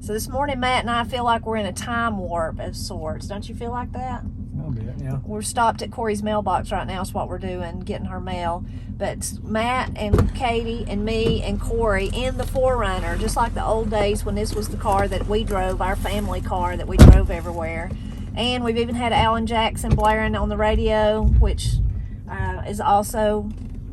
So this morning, Matt and I feel like we're in a time warp of sorts. Don't you feel like that? A little bit, yeah. We're stopped at Corey's mailbox right now is what we're doing, getting her mail. But Matt and Katie and me and Corey in the 4Runner, just like the old days when this was the car that we drove, our family car that we drove everywhere. And we've even had Alan Jackson blaring on the radio, which is also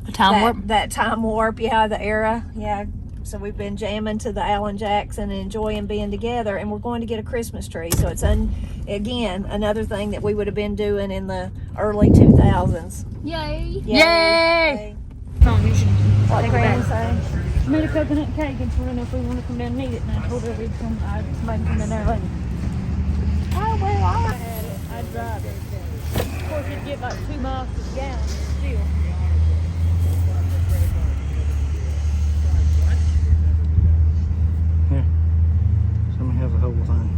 A time warp? That time warp, yeah, the era, yeah. So we've been jamming to the Alan Jackson and enjoying being together, and we're going to get a Christmas tree. So it's, again, another thing that we would have been doing in the early 2000s. Yay! Yay! Oh, you should What did Granny say? I made a coconut cake and told her if we want to come down and eat it, and I told her we'd come, somebody come down there later. Oh, well, I had it. I'd drive it. Of course, you'd get like 2 miles to the gallon, but still. Here. Somebody has a whole thing.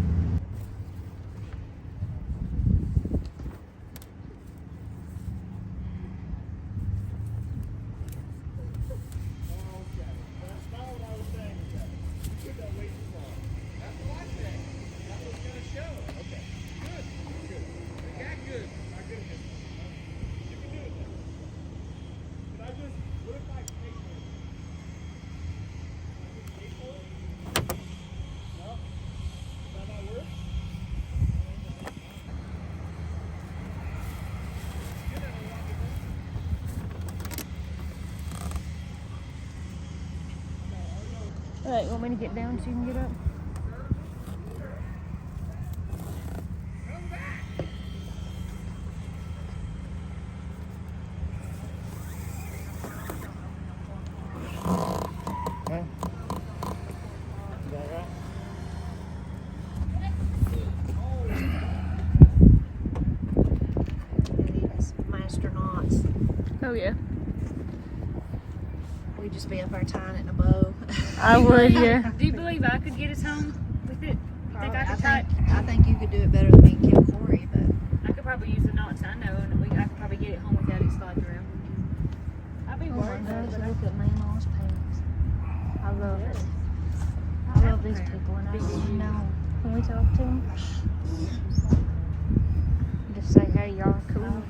Alright, you want me to get down so you can get up? Okay. Is that right? Master knots. Oh, yeah. We just be up there tying it in a bow. I would, yeah. Do you believe I could get us home with it? You think I could tie it? I think you could do it better than me and Kim Corey, but I could probably use the knots I know, and I could probably get it home without it sliding around. I'd be worried though, but Look at Mama's pants. I love it. I love these people, and I know. Can we talk to them? Just say, hey, y'all are cool.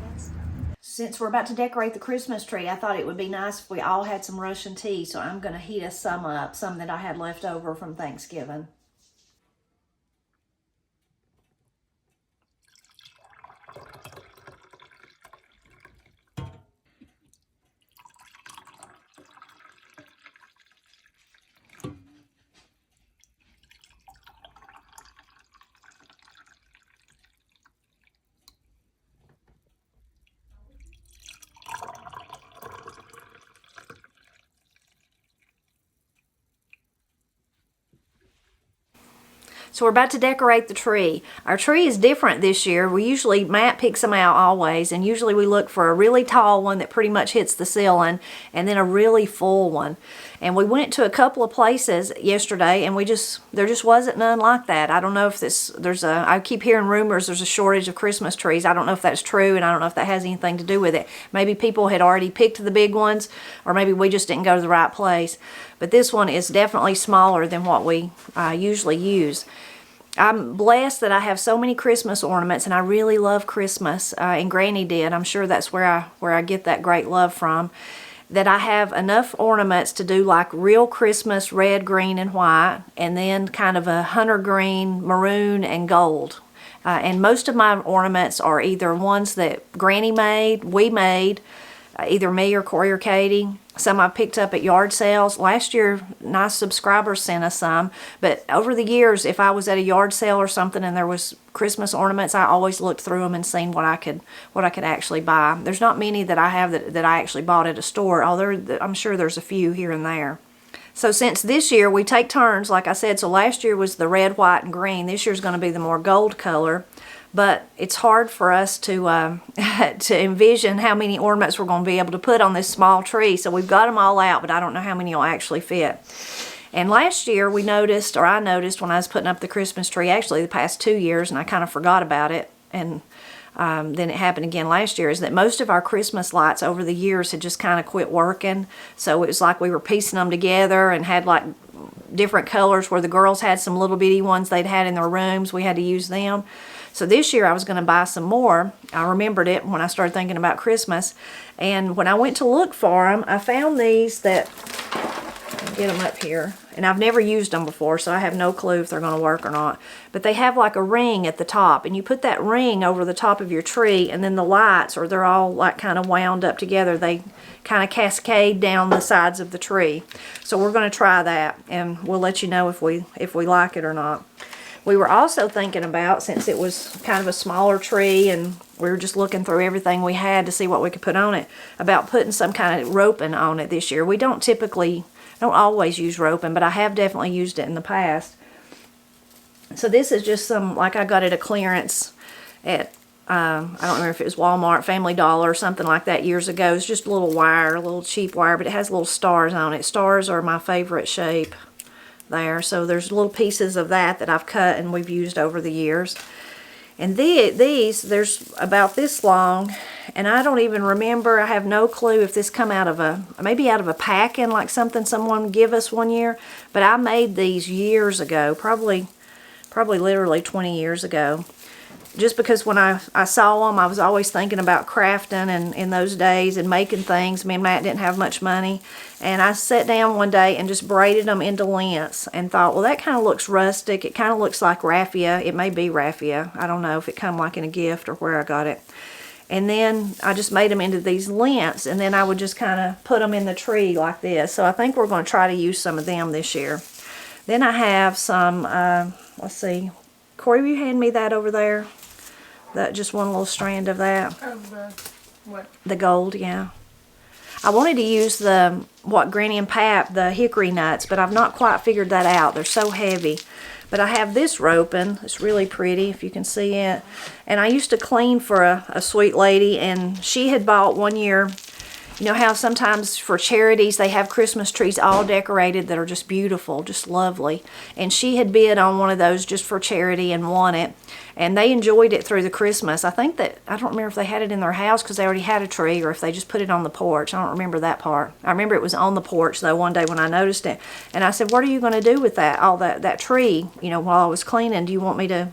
since we're about to decorate the Christmas tree, I thought it would be nice if we all had some Russian tea. So I'm going to heat us some up, some that I had left over from Thanksgiving. So we're about to decorate the tree. Our tree is different this year. Matt picks them out always, and usually we look for a really tall one that pretty much hits the ceiling, and then a really full one. And we went to a couple of places yesterday, and there just wasn't none like that. I don't know if I keep hearing rumors there's a shortage of Christmas trees. I don't know if that's true, and I don't know if that has anything to do with it. Maybe people had already picked the big ones, or maybe we just didn't go to the right place. But this one is definitely smaller than what we usually use. I'm blessed that I have so many Christmas ornaments, and I really love Christmas, and Granny did. I'm sure that's where I get that great love from, that I have enough ornaments to do like real Christmas red, green, and white, and then kind of a hunter green, maroon, and gold. And most of my ornaments are either ones that Granny made, we made, either me or Corey or Katie. Some I picked up at yard sales. Last year, nice subscribers sent us some. But over the years, if I was at a yard sale or something and there was Christmas ornaments, I always looked through them and seen what I could actually buy. There's not many that I have that I actually bought at a store, although I'm sure there's a few here and there. So since this year, we take turns, like I said. So last year was the red, white, and green. This year's going to be the more gold color. But it's hard for us to to envision how many ornaments we're going to be able to put on this small tree. So we've got them all out, but I don't know how many will actually fit. And last year I noticed when I was putting up the Christmas tree, actually the past 2 years, and I kind of forgot about it, and then it happened again last year, is that most of our Christmas lights over the years had just kind of quit working. So it was like we were piecing them together and had like different colors where the girls had some little bitty ones they'd had in their rooms. We had to use them. So this year I was going to buy some more. I remembered it when I started thinking about Christmas. And when I went to look for them, I found these that, get them up here. And I've never used them before, so I have no clue if they're going to work or not. But they have like a ring at the top, and you put that ring over the top of your tree, and then the lights, or they're all like kind of wound up together, they kind of cascade down the sides of the tree. So we're going to try that, and we'll let you know if we like it or not. We were also thinking about, since it was kind of a smaller tree and we were just looking through everything we had to see what we could put on it, about putting some kind of roping on it this year. We don't always use roping, but I have definitely used it in the past. So this is just some, like I got at a clearance at, I don't remember if it was Walmart, Family Dollar, or something like that years ago. It's just a little wire, a little cheap wire, but it has little stars on it. Stars are my favorite shape there. So there's little pieces of that I've cut and we've used over the years. And these, there's about this long, and I don't even remember, I have no clue if this come out of maybe out of a packing, like something someone give us one year, but I made these years ago, probably literally 20 years ago. Just because when I saw them, I was always thinking about crafting and in those days and making things. Me and Matt didn't have much money. And I sat down one day and just braided them into lengths and thought, well, that kind of looks rustic. It kind of looks like raffia. It may be raffia. I don't know if it come like in a gift or where I got it. And then I just made them into these lengths, and then I would just kind of put them in the tree like this. So I think we're going to try to use some of them this year. Then I have some, let's see. Corey, will you hand me that over there? That just one little strand of that. Of the what? The gold, yeah. I wanted to use what Granny and Pap, the hickory nuts, but I've not quite figured that out. They're so heavy. But I have this roping. It's really pretty, if you can see it. And I used to clean for a sweet lady, and she had bought one year. You know how sometimes for charities they have Christmas trees all decorated that are just beautiful, just lovely. And she had bid on one of those just for charity and won it. And they enjoyed it through the Christmas. I think that, I don't remember if they had it in their house because they already had a tree, or if they just put it on the porch. I don't remember that part. I remember it was on the porch though one day when I noticed it. And I said, what are you going to do with that, all that tree, you know, while I was cleaning? Do you want me to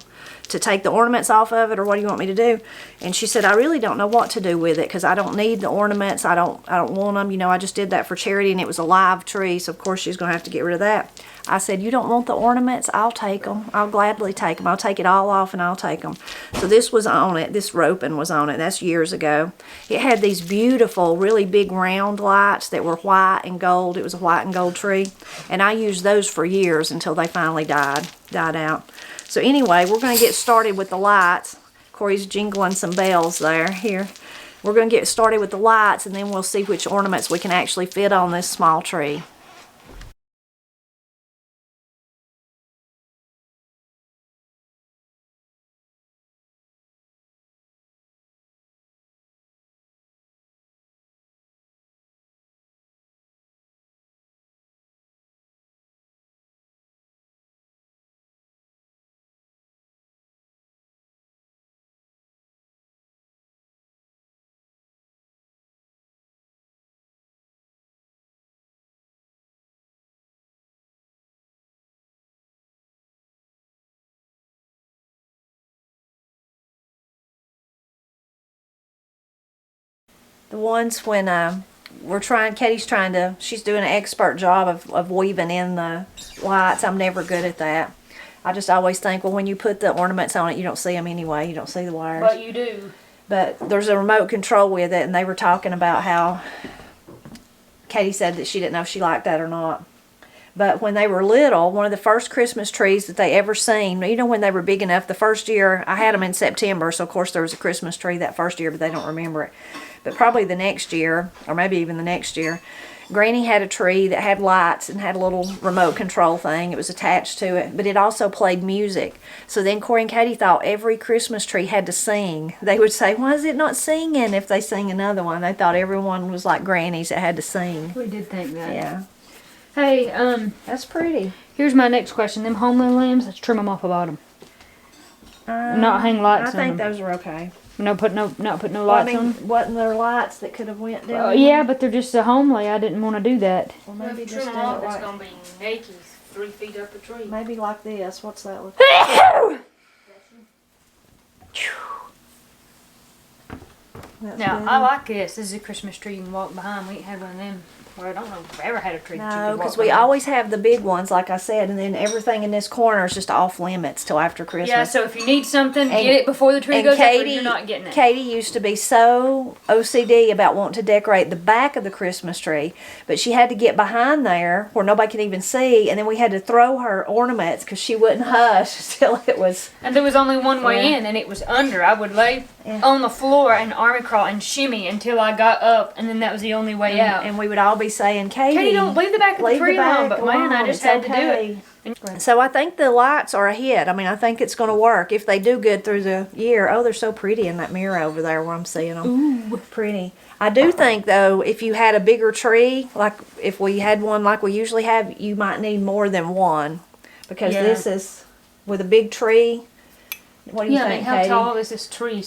take the ornaments off of it, or what do you want me to do? And she said, I really don't know what to do with it because I don't need the ornaments. I don't want them. You know, I just did that for charity, and it was a live tree, so of course she's going to have to get rid of that. I said, you don't want the ornaments? I'll take them. I'll gladly take them. I'll take it all off and I'll take them. So this was on it. This roping was on it. That's years ago. It had these beautiful, really big round lights that were white and gold. It was a white and gold tree. And I used those for years until they finally died out. So anyway, we're going to get started with the lights. Corey's jingling some bells there. Here. We're going to get started with the lights, and then we'll see which ornaments we can actually fit on this small tree. The ones when she's doing an expert job of weaving in the lights. I'm never good at that. I just always think, well, when you put the ornaments on it, you don't see them anyway. You don't see the wires. But you do. But there's a remote control with it, and they were talking about how Katie said that she didn't know if she liked that or not. But when they were little, one of the first Christmas trees that they ever seen, you know, when they were big enough, the first year, I had them in September, so of course there was a Christmas tree that first year, but they don't remember it. But probably the next year, or maybe even the next year, Granny had a tree that had lights and had a little remote control thing. It was attached to it, but it also played music. So then Corey and Katie thought every Christmas tree had to sing. They would say, why is it not singing if they sing another one? They thought everyone was like Granny's that had to sing. We did think that. Yeah. Hey, that's pretty. Here's my next question. Them homely lambs, let's trim them off the bottom. Not hang lights on I think them. those are okay. Not put no lights Well, I mean, on. wasn't there lights that could have went down? Yeah, but they're just a homely. I didn't want to do that. Well, maybe If just trim do them off, it it's right. gonna be naked 3 feet up a tree. Maybe like this. What's that look like? That's Now, good. I like this. This is a Christmas tree you can walk behind. We ain't had one of them. Well, I don't know if I've ever had a tree that you No, could walk because we behind. always have the big ones, like I said, and then everything in this corner is just off limits till after Christmas. Yeah, so if you need something, And- get it before the tree and goes up or Katie, you're not getting it. Katie used to be so OCD about wanting to decorate the back of the Christmas tree, but she had to get behind there where nobody could even see, and then we had to throw her ornaments because she wouldn't hush till it was. And there was only one way Yeah. in, and it was under. I would lay Yeah. on the floor and army crawl and shimmy until I got up, and then that was the only way out. And we would all be saying, Katie, Don't leave the back of the leave tree the back alone. But man, I alone. just It's had to do okay. it. So I think the lights are a hit. I mean, I think it's going to work if they do good through the year. Oh, they're so pretty in that mirror over there where I'm seeing them. Ooh, pretty. I do think though, if you had a bigger tree, like if we had one like we usually have, you might need more than one, because Yeah. this is with a big tree. What do you Yeah, I think, mean, how Katie? tall is this tree?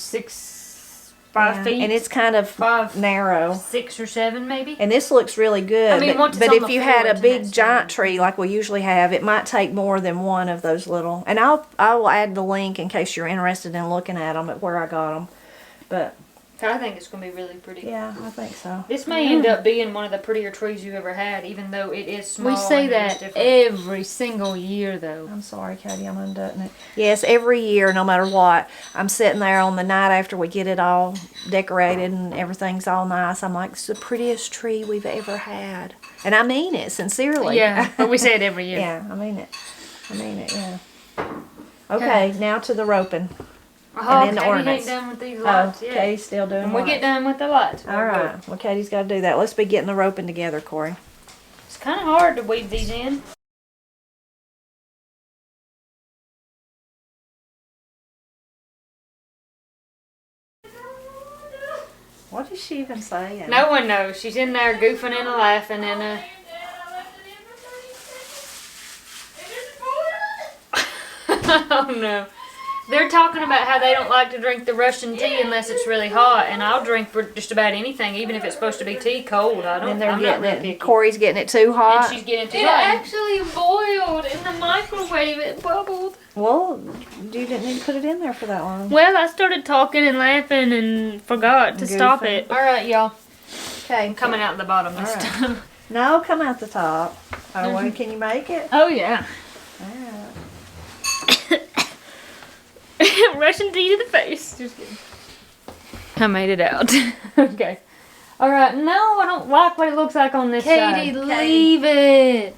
5 Yeah, feet? and it's kind of 5, narrow. 6 or 7 maybe? And this looks really good. I mean, but once it's but on if the you floor, had a it's big not giant standing. tree like we usually have, it might take more than one of those little. And I will add the link in case you're interested in looking at them at where I got them. But I think it's going to be really pretty. yeah, I think so. This may end up being one of the prettier trees you've ever had, even though it is small. We say and it is that different. every single year, though. I'm sorry, Katie, I'm undoing it. Yes, every year, no matter what, I'm sitting there on the night after we get it all decorated and everything's all nice. I'm like, it's the prettiest tree we've ever had. And I mean it, sincerely. Yeah, but we say it every year. Yeah, I mean it. I mean it, yeah. Okay, now to the roping. Oh, And then the Katie ornaments. ain't done with these Oh, lights yet. Katie's still doing When we get lights. done with the lights. All right. Well, Katie's got to do that. Let's be getting the roping together, Corey. It's kind of hard to weave these in. What is she even saying? No one knows. She's in there goofing and laughing and oh no. They're talking about how they don't like to drink the Russian tea unless it's really hot, and I'll drink for just about anything, even if it's supposed to be tea cold. I don't. And they're I'm not getting real it. picky. Corey's getting it too hot. And she's getting too It hot. actually boiled in the microwave. It bubbled. Well, you didn't need to put it in there for that long. Well, I started talking and laughing and forgot to stop Goofing. it. All right, y'all. Okay. I'm coming out the bottom this All right. time. No, come out the top. Oh, well, can you make it? Oh, yeah. All right. Russian tea to the face. Just kidding. I made it out. Okay. All right. No, I don't like what it looks like on this Katie, side. leave it.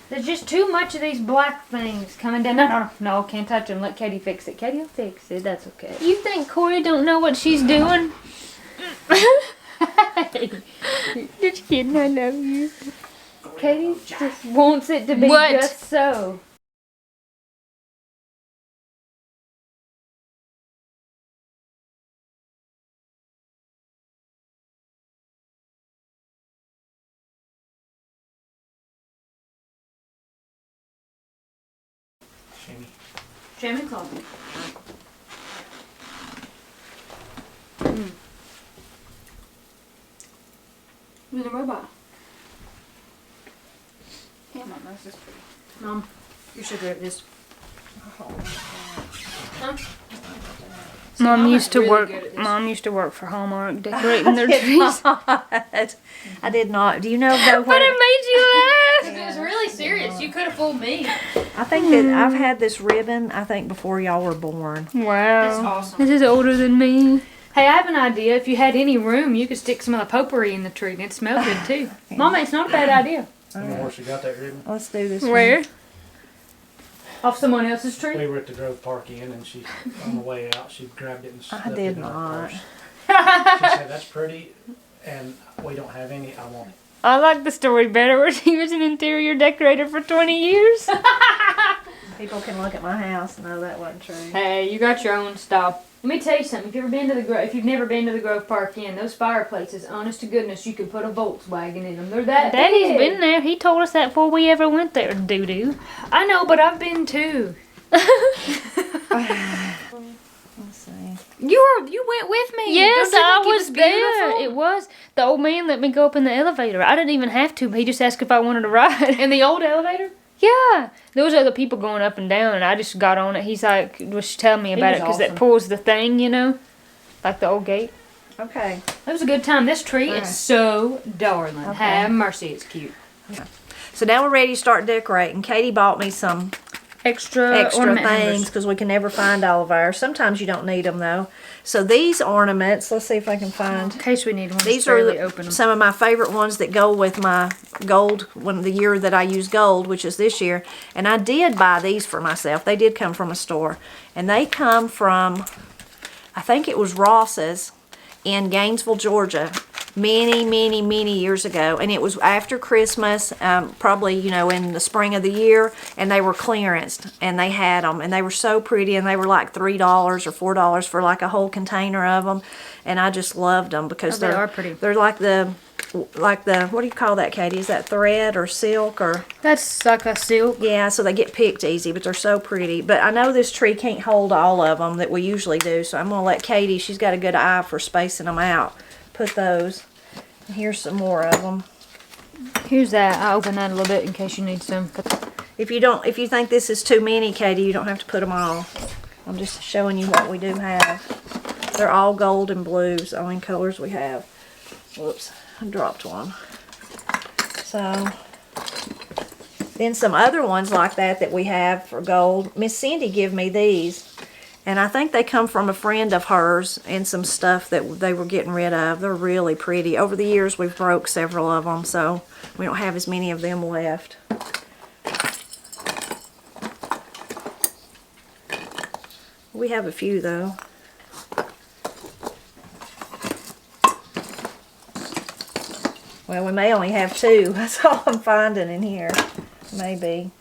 There's just too much of these black things coming down. No, can't touch them. Let Katie fix it. Katie will fix it. That's okay. You think Corey don't know what she's doing? Just kidding, I love you. Katie just wants it to be What? just so. Shimmy. Jimmy called me. With a robot. Yeah, Mom, this is pretty. Mom, you should rip this. Huh? Mom Mama's used to really work. good at this. Mom used to work for Hallmark decorating their trees. I did not. Do you know though But what? it made you laugh. It was really serious. You could have fooled me. I think that I've had this ribbon. I think before y'all were born. Wow. That's awesome. This is older than me. Hey, I have an idea. If you had any room, you could stick some of the potpourri in the tree and it'd smell good too. Mama, it's not a bad idea. You know where she got that ribbon? Let's do this. Where? Off someone else's tree? We were at the Grove Park Inn, and she, on the way out, she grabbed it and stuck it did in her not. purse. She said, "That's pretty, and we don't have any. I want it." I like the story better where she was an interior decorator for 20 years. People can look at my house and know that wasn't true. Hey, you got your own style. Let me tell you something. If you've never been to the Grove Park Inn, those fireplaces, honest to goodness, you could put a Volkswagen in them. They're that Daddy's big. been there. He told us that before we ever went there, doo-doo. I know, but I've been too. Let's see. You went with me. Yes, Don't you I think it was there. beautiful? It was. The old man let me go up in the elevator. I didn't even have to. He just asked if I wanted to ride. In the old elevator? Yeah, there was other people going up and down, and I just got on it. He's like, was telling me about it because awesome. that pulls the thing, you know, like the old gate. Okay. That was a good time. This tree is so darling. Okay. Have mercy, it's cute. So now we're ready to start decorating. Katie bought me some Extra ornament things hangers. because we can never find all of ours. Sometimes you don't need them though. So these ornaments, let's see if I can find. In case we need one, These to are open them. some of my favorite ones that go with my gold, when the year that I use gold, which is this year. And I did buy these for myself. They did come from a store. And they come from, I think it was Ross's in Gainesville, Georgia, many years ago. And it was after Christmas, probably, you know, in the spring of the year. And they were clearanced. And they had them. And they were so pretty. And they were like $3 or $4 for like a whole container of them. And I just loved them because they are pretty. They're like the, what do you call that, Katie? Is that thread or silk or? That's like a silk. Yeah, so they get picked easy, but they're so pretty. But I know this tree can't hold all of them that we usually do, so I'm going to let Katie, she's got a good eye for spacing them out, put those. And here's some more of them. Here's that. I'll open that a little bit in case you need some. If you think this is too many, Katie, you don't have to put them all. I'm just showing you what we do have. They're all gold and blues, the only colors we have. Whoops. I dropped one. So, then some other ones like that we have for gold. Miss Cindy gave me these. And I think they come from a friend of hers and some stuff that they were getting rid of. They're really pretty. Over the years, we've broke several of them, so we don't have as many of them left. We have a few, though. Well, we may only have two. That's all I'm finding in here. Maybe.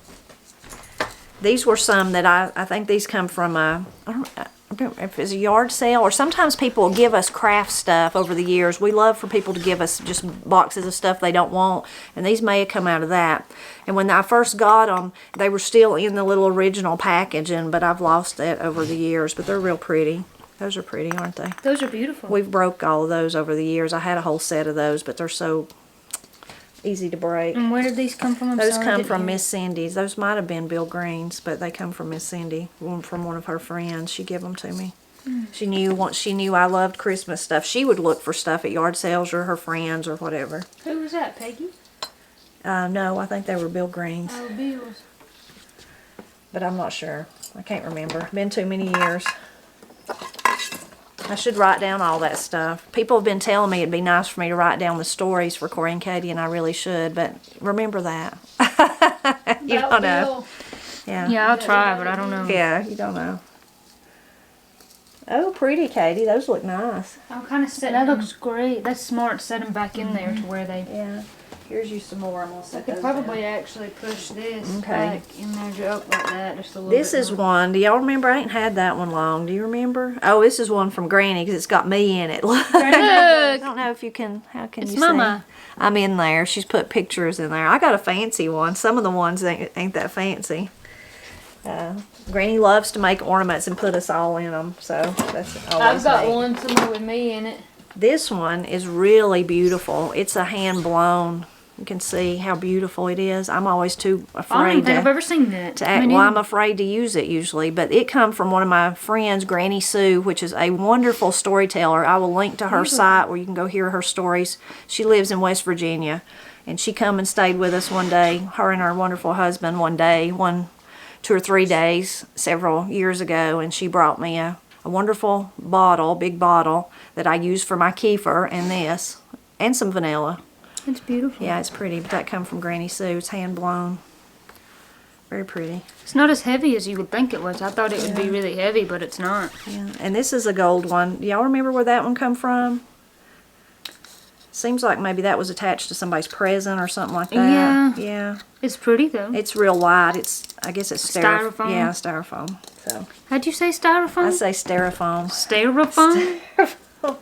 These were some that I think these come from I don't know if it's a yard sale, or sometimes people will give us craft stuff over the years. We love for people to give us just boxes of stuff they don't want, and these may have come out of that. And when I first got them, they were still in the little original packaging, but I've lost that over the years. But they're real pretty. Those are pretty, aren't they? Those are beautiful. We've broke all of those over the years. I had a whole set of those, but they're so easy to break. And where did these come from? Those come from Miss Cindy's. Those might have been Bill Green's, but they come from Miss Cindy, from one of her friends. She gave them to me. She knew once she knew I loved Christmas stuff, she would look for stuff at yard sales or her friends or whatever. Who was that, Peggy? No, I think they were Bill Green's, Oh, Bill's. but I'm not sure. I can't remember. Been too many years. I should write down all that stuff. People have been telling me it'd be nice for me to write down the stories for Corey and Katie, and I really should, but remember that. You don't know. Yeah. Yeah, I'll try, but I don't know. Yeah, you don't know. Oh, pretty, Katie. Those look nice. I'll kind of set. That looks great. That's smart. Set them back in there to where they. Yeah. Here's you some more. I'm going to set I could those probably down. actually push this Okay. back in there up like that, just a little This bit is more. one. Do y'all remember? I ain't had that one long. Do you remember? Oh, this is one from Granny because it's got me in it. Look. I Look, don't know if you can. How can it's you Mama. see? I'm in there. She's put pictures in there. I got a fancy one. Some of the ones ain't that fancy. Granny loves to make ornaments and put us all in them, so that's always I've got neat. one somewhere with me in it. This one is really beautiful. It's a hand blown. You can see how beautiful it is. I'm always too I don't afraid think I've to ever seen that. act. Well, I'm afraid to use it usually, but it come from one of my friends, Granny Sue, which is a wonderful storyteller. I will link to her site where you can go hear her stories. She lives in West Virginia, and she come and stayed with us one day. Her and her wonderful husband 2 or 3 days several years ago, and she brought me a wonderful bottle, big bottle that I use for my kefir and this, and some vanilla. It's beautiful. Yeah, it's pretty, but that come from Granny Sue. It's hand blown. Very pretty. It's not as heavy as you would think it was. I thought it would be really heavy, but it's not. Yeah, and this is a gold one. Do y'all remember where that one come from? Seems like maybe that was attached to somebody's present or something like that. Yeah. Yeah. It's pretty though. It's real light. I guess it's Styrofoam? Yeah, styrofoam. So How'd you say styrofoam? I say styrofoam. Styrofoam?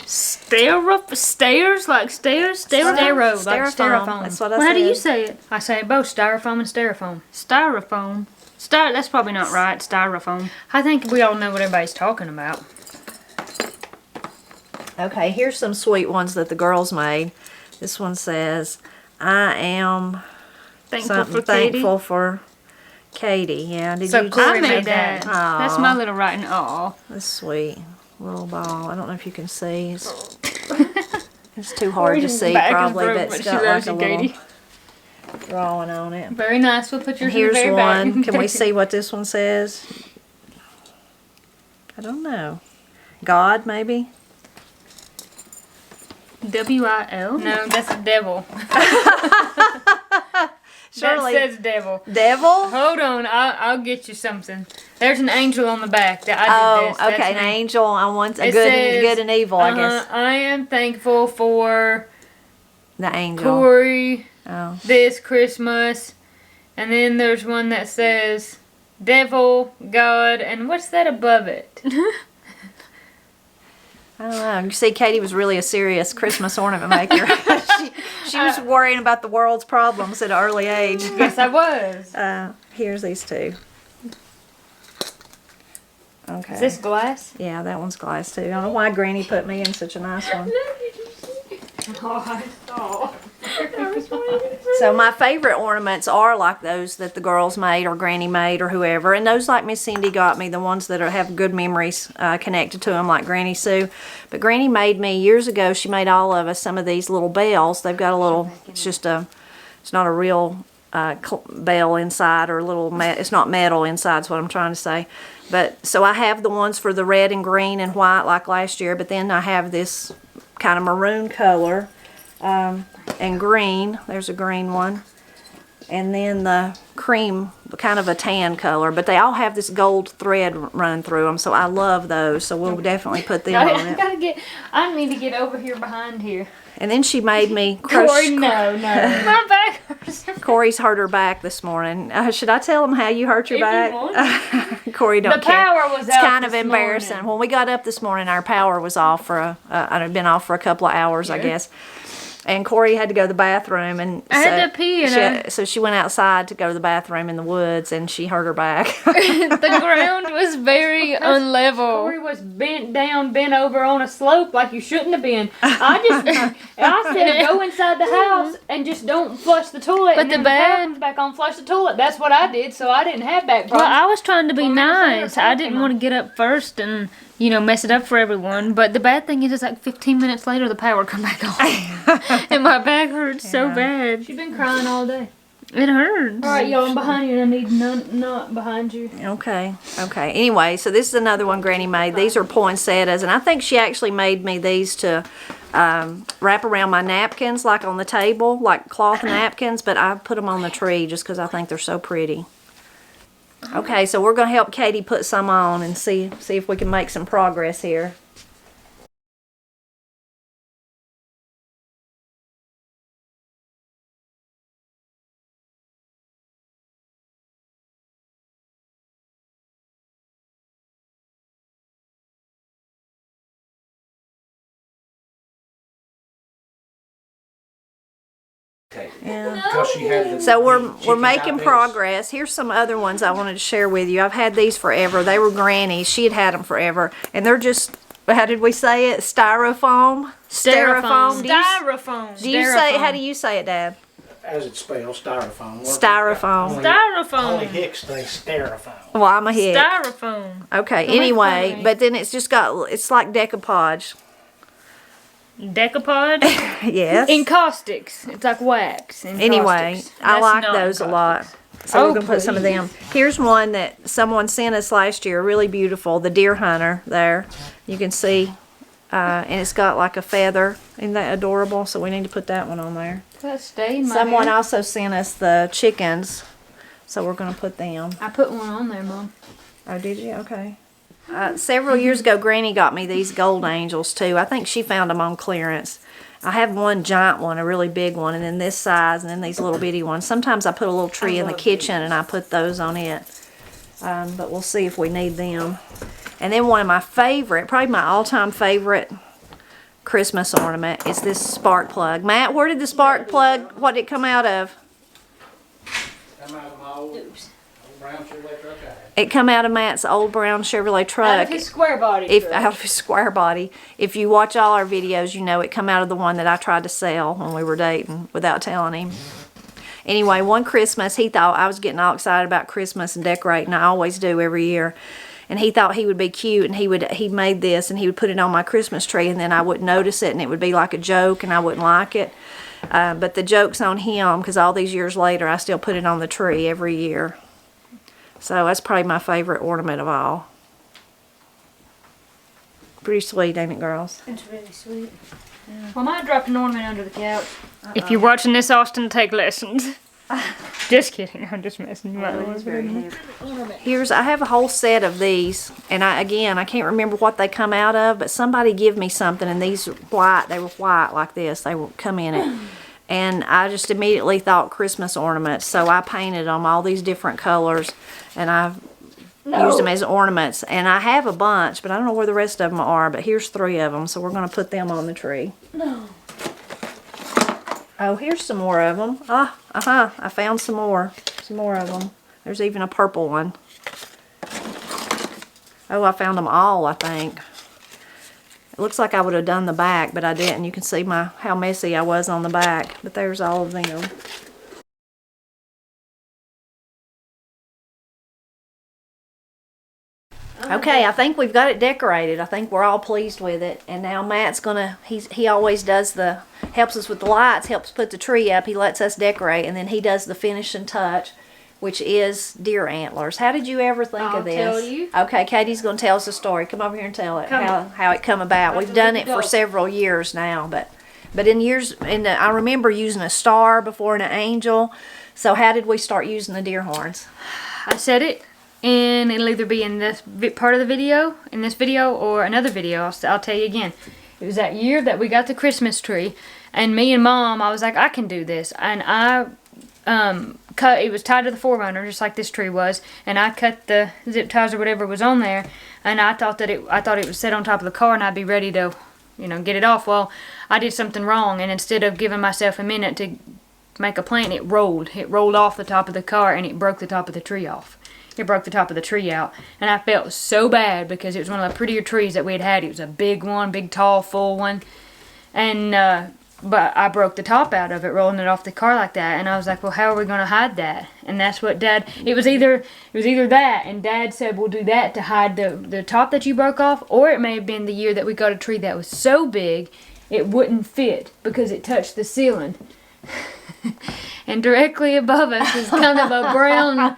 Stairs like stairs? Stero, like styrofoam. That's what I Well, how do you said. say it? I say both styrofoam and styrofoam. Styrofoam. That's probably not right. Styrofoam. I think we all know what everybody's talking about. Okay, here's some sweet ones that the girls made. This one says, I am Thankful something for Katie. thankful for Katie, yeah. Did So you Corey just I make made that? that. That's my little writing. Aw. That's sweet. Little ball. I don't know if you can see. It's too hard to see Back is probably, broke, but but it's she got loves like a you, little Katie. drawing on it. Very nice. We'll put yours in the Here's very one. back. Can we see what this one says? I don't know. God, maybe? W-I-L? No, that's a devil. Surely. That says devil. Devil? Hold on, I'll get you something. There's an angel on the back. That I did this. Oh, That's okay. An me. angel on one. A It good, says, good and evil, I guess. I am thankful for The angel. Corey Oh. this Christmas. And then there's one that says devil, God, and what's that above it? I don't know. You see, Katie was really a serious Christmas ornament maker. she was worrying about the world's problems at an early age. Yes, I was. Here's these two. Okay. Is this glass? Yeah, that one's glass too. I don't know why Granny put me in such a nice one. So my favorite ornaments are like those that the girls made or Granny made or whoever. And those like Miss Cindy got me, the ones that have good memories connected to them, like Granny Sue. But Granny made me, years ago, she made all of us some of these little bells. They've got a little, it's not a real bell inside or a little, it's not metal inside is what I'm trying to say. But so I have the ones for the red and green and white like last year, but then I have this kind of maroon color and green. There's a green one. And then the cream, kind of a tan color. But they all have this gold thread run through them, so I love those. So we'll definitely put them on it. I need to get over here behind here. And then she made me Corey, no. My back hurts. Corey's hurt her back this morning. Should I tell him how you hurt your If you back? want. Corey don't The care. power was It's out kind of this embarrassing. morning. When we got up this morning, our power was off for it had been off for a couple of hours, I guess. And Corey had to go to the bathroom, and I had to pee, and so she went outside to go to the bathroom in the woods, and she hurt her back. the ground was very unlevel. Corey was bent down, bent over on a slope like you shouldn't have been. I said go inside the house and just don't flush the toilet. But and the then power bed- comes back on, flush the toilet. That's what I did, so I didn't have back Well, problems. I was trying to be Well, nice. I talking didn't about- want to get up first and, mess it up for everyone. But the bad thing is, it's like 15 minutes later, the power come back on. And my back hurts so bad. She's been crying all day. It hurts. All right, y'all, I'm behind you, and I need not behind you. Okay. Anyway, so this is another one Granny made. These are poinsettias, and I think she actually made me these to wrap around my napkins, like on the table, like cloth napkins, but I put them on the tree just because I think they're so pretty. Okay, so we're going to help Katie put some on and see if we can make some progress here. Yeah. Because she had the, So we're chicken making diabetes. progress. Here's some other ones I wanted to share with you. I've had these forever. They were Granny's. She had them forever, and they're just, how did we say it? Styrofoam. Styrofoam. Do you, Styrofoam. do you say? How do you say it, Dad? As it's spelled, styrofoam. Styrofoam. Only Styrofoam. Hicks thinks styrofoam. Well, I'm a hit. Styrofoam. Okay. Don't make fun of Anyway, me. but then it's just got. It's like decoupage. Decapod. Yes. Encaustics. It's like wax. Anyway, Encaustics. I That's like not those a lot. So Oh, we're gonna put some of them. Here's one that someone sent us last year, really beautiful. The deer hunter there. You can see, and it's got like a feather. Isn't that adorable? So we need to put that one on there. That stayed in my Someone hair. also sent us the chickens, so we're gonna put them. I put one on there, Mom. Oh, did you? Okay. Several years ago, Granny got me these gold angels too. I think she found them on clearance. I have one giant one, a really big one, and then this size, and then these little bitty ones. Sometimes I put a little tree in the kitchen and I put those on it. But we'll see if we need them. And then one of my favorite, probably my all-time favorite Christmas ornament is this spark plug. Matt, where did the spark plug, what did it come out of? Come out of my old brown Chevrolet truck I had. It come out of Matt's old brown Chevrolet truck. Out of his square body. Out of his square body. If you watch all our videos, you know it come out of the one that I tried to sell when we were dating without telling him. Anyway, one Christmas, he thought I was getting all excited about Christmas and decorating. I always do every year. And he thought he would be cute, and he made this, and he would put it on my Christmas tree, and then I wouldn't notice it, and it would be like a joke, and I wouldn't like it. But the joke's on him, because all these years later, I still put it on the tree every year. So that's probably my favorite ornament of all. Pretty sweet, ain't it, girls? It's really sweet. Yeah. Well, I might drop an ornament under the couch. If you're watching this, Austin, take lessons. Just kidding. I'm just messing you up. I have a whole set of these, and I can't remember what they come out of, but somebody give me something, and these are white. They were white like this. They would come in it. And I just immediately thought Christmas ornaments, so I painted them all these different colors, and I used them as ornaments. And I have a bunch, but I don't know where the rest of them are, but here's 3 of them, so we're going to put them on the tree. No. Oh, here's some more of them. I found some more of them. There's even a purple one. Oh, I found them all, I think. It looks like I would have done the back, but I didn't. You can see how messy I was on the back, but there's all of them. Okay, I think we've got it decorated. I think we're all pleased with it. And now Matt's gonna, he always does helps us with the lights, helps put the tree up. He lets us decorate, and then he does the finishing touch, which is deer antlers. How did you ever think of this? I'll tell you. Okay, Katie's gonna tell us the story. Come over here and tell it, how it come about. We've done it for several years now, but I remember using a star before and an angel. So how did we start using the deer horns? I said it, and it'll either be in this part of the video, or another video. I'll tell you again. It was that year that we got the Christmas tree, and me and Mom, I was like, I can do this. And I it was tied to the 4Runner, just like this tree was, and I cut the zip ties or whatever was on there, and I thought it would sit on top of the car, and I'd be ready to, get it off. Well, I did something wrong, and instead of giving myself a minute to make a plan, it rolled off the top of the car, and it broke the top of the tree off. It broke the top of the tree out, and I felt so bad because it was one of the prettier trees that we had. It was a big one, big, tall, full one, and but I broke the top out of it, rolling it off the car like that. And I was like, well, how are we going to hide that? And that's what Dad, it was either that, and Dad said, we'll do that to hide the top that you broke off, or it may have been the year that we got a tree that was so big it wouldn't fit because it touched the ceiling. And directly above us is kind of a brown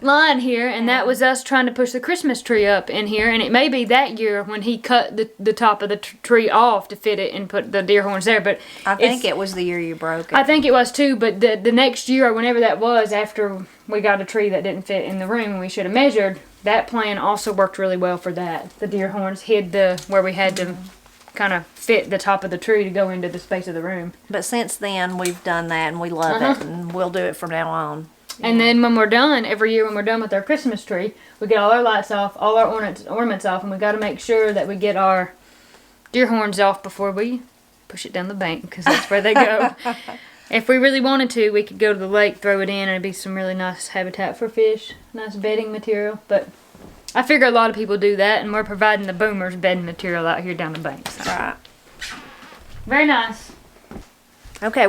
line here, and that was us trying to push the Christmas tree up in here. And it may be that year when he cut the top of the tree off to fit it and put the deer horns there. But I think it was the year you broke it. I think it was too, but the next year, or whenever that was, after we got a tree that didn't fit in the room and we should have measured, that plan also worked really well for that. The deer horns hid where we had to kind of fit the top of the tree to go into the space of the room. But since then, we've done that, and we love it, and we'll do it from now on. And then when we're done, every year when we're done with our Christmas tree, we get all our lights off, all our ornaments off, and we got to make sure that we get our deer horns off before we push it down the bank, because that's where they go. If we really wanted to, we could go to the lake, throw it in, and it'd be some really nice habitat for fish, nice bedding material. But I figure a lot of people do that, and we're providing the boomers bedding material out here down the bank. So. Right. Very nice. Okay,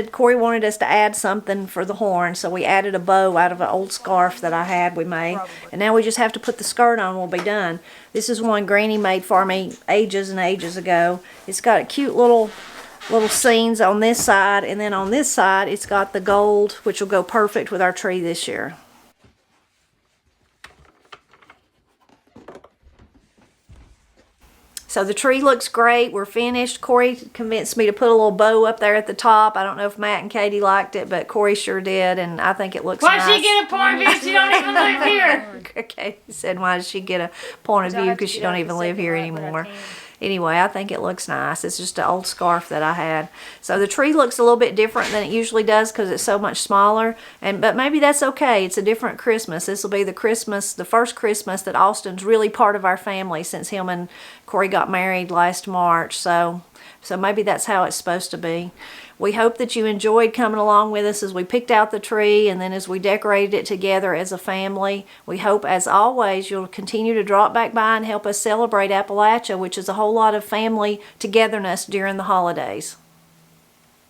Corey wanted us to add something for the horn, so we added a bow out of an old scarf that I had we made. And now we just have to put the skirt on and we'll be done. This is one Granny made for me ages and ages ago. It's got a cute little scenes on this side, and then on this side it's got the gold, which will go perfect with our tree this year. So the tree looks great. We're finished. Corey convinced me to put a little bow up there at the top. I don't know if Matt and Katie liked it, but Corey sure did, and I think it looks nice. Why'd she get a point of view? She don't even live here. Okay, he said, why does she get a point of view? Because she don't even live here anymore. Anyway, I think it looks nice. It's just an old scarf that I had. So the tree looks a little bit different than it usually does because it's so much smaller. But maybe that's okay. It's a different Christmas. This will be the first Christmas that Austin's really part of our family since him and Corey got married last March. So maybe that's how it's supposed to be. We hope that you enjoyed coming along with us as we picked out the tree and then as we decorated it together as a family. We hope, as always, you'll continue to drop back by and help us celebrate Appalachia, which is a whole lot of family togetherness during the holidays.